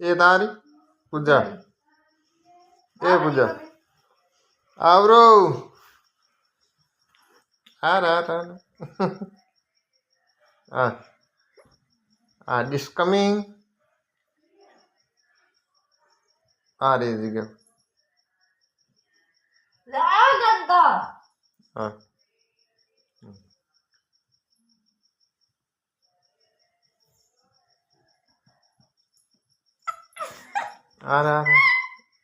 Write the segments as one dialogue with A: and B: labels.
A: ए तारी पूजा ए पूजा आवरो आ रहा this coming आ रही जी हाँ आ रहा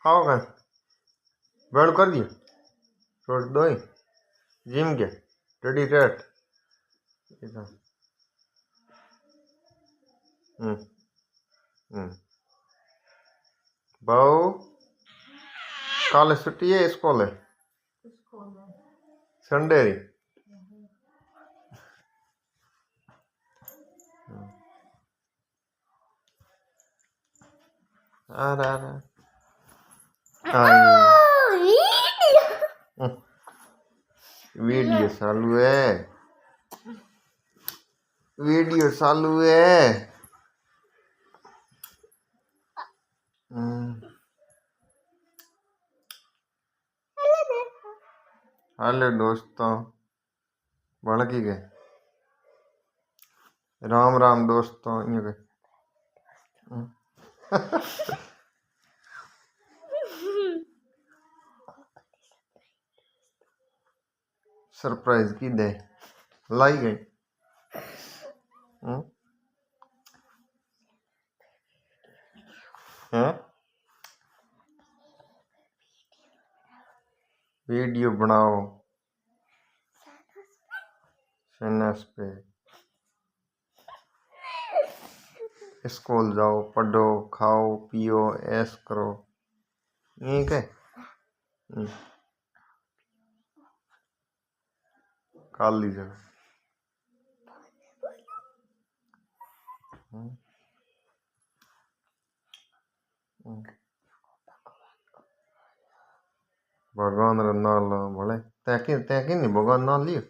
A: आओ कल बड़ कर दियो छोड़ दो ही जिम के रेडी रेट बहु कल छुट्टी है स्कूल है संडे री आ रहा वीडियो चालू है वीडियो चालू है हेलो दोस्तों भड़की गए राम राम दोस्तों यूं के सरप्राइज की दे लाई गई वीडियो बनाओ चैनल पे स्कूल जाओ पढ़ो खाओ पियो ऐश करो यही के काल लीजिए भगवान रा नाम लो भले तैकी नहीं भगवान नाम लियो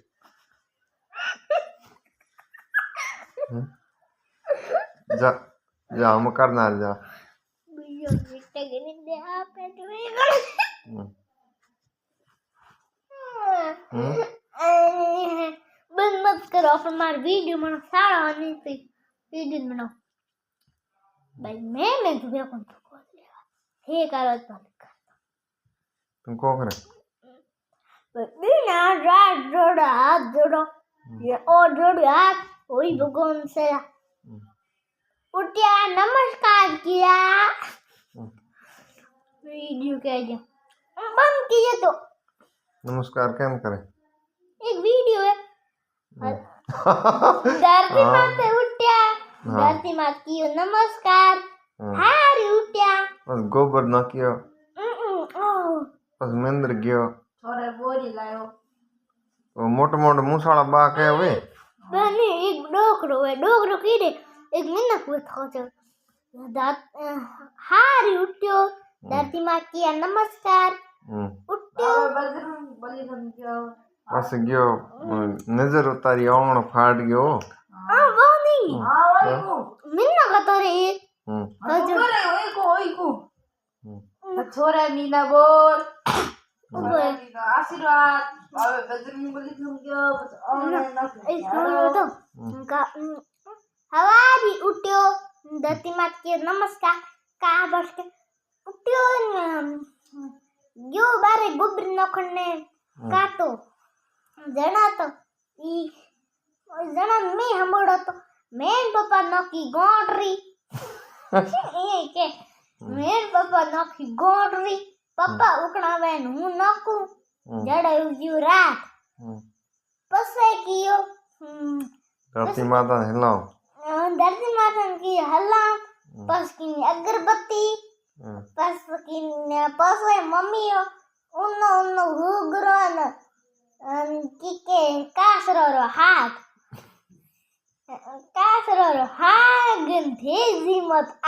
A: जा जा हम करना जा
B: बंद मत करो फिर हमारी वीडियो में सारा आने से वीडियो बनाओ भाई मैं तुम्हें कौन तो कॉल लेगा हे करो तो
A: तुम को करे
B: बिना रात जोड़ा हाथ जोड़ो ये और जोड़ो हाथ वही भगवान से उठिया नमस्कार किया वीडियो कह दिया बंद किए तो
A: नमस्कार कैम करे
B: एक वीडियो है धरती माते उठ्या धरती मात कियो नमस्कार हारी उठ्या
A: बस गोबर ना कियो बस मंदिर गयो
B: थोड़ा बोरी लायो
A: वो मोटे मोटे मूसाला बा के वे
B: बने एक डोकरो की दे एक मिनट हुए था जो हारी उठ्यो धरती मात किया नमस्कार उठ्यो
A: बस गयो नजर उतारी आवण फाड़ गयो
B: वो नहीं मिन्ना का तो रे
C: छोरा मीना बोल आशीर्वाद बाबा बजरंग बली थम गयो
B: उनका हवारी उठ्यो धरती मात के नमस्कार का बस के उठ्यो यो बारे गोबर नखने काटो जना तो ई जना मैं हमड़ो तो मैं पापा नकी गोडरी ए के मैं पापा नकी गोडरी पापा उकणावे हूं नकू जड़े यू रात पसे कियो
A: धरती माता हिलाओ
B: धरती माता की हल्ला पस की अगरबत्ती पस की पसे मम्मी उन्नो हुग्रन के कासरो हाथ गंधे जिमत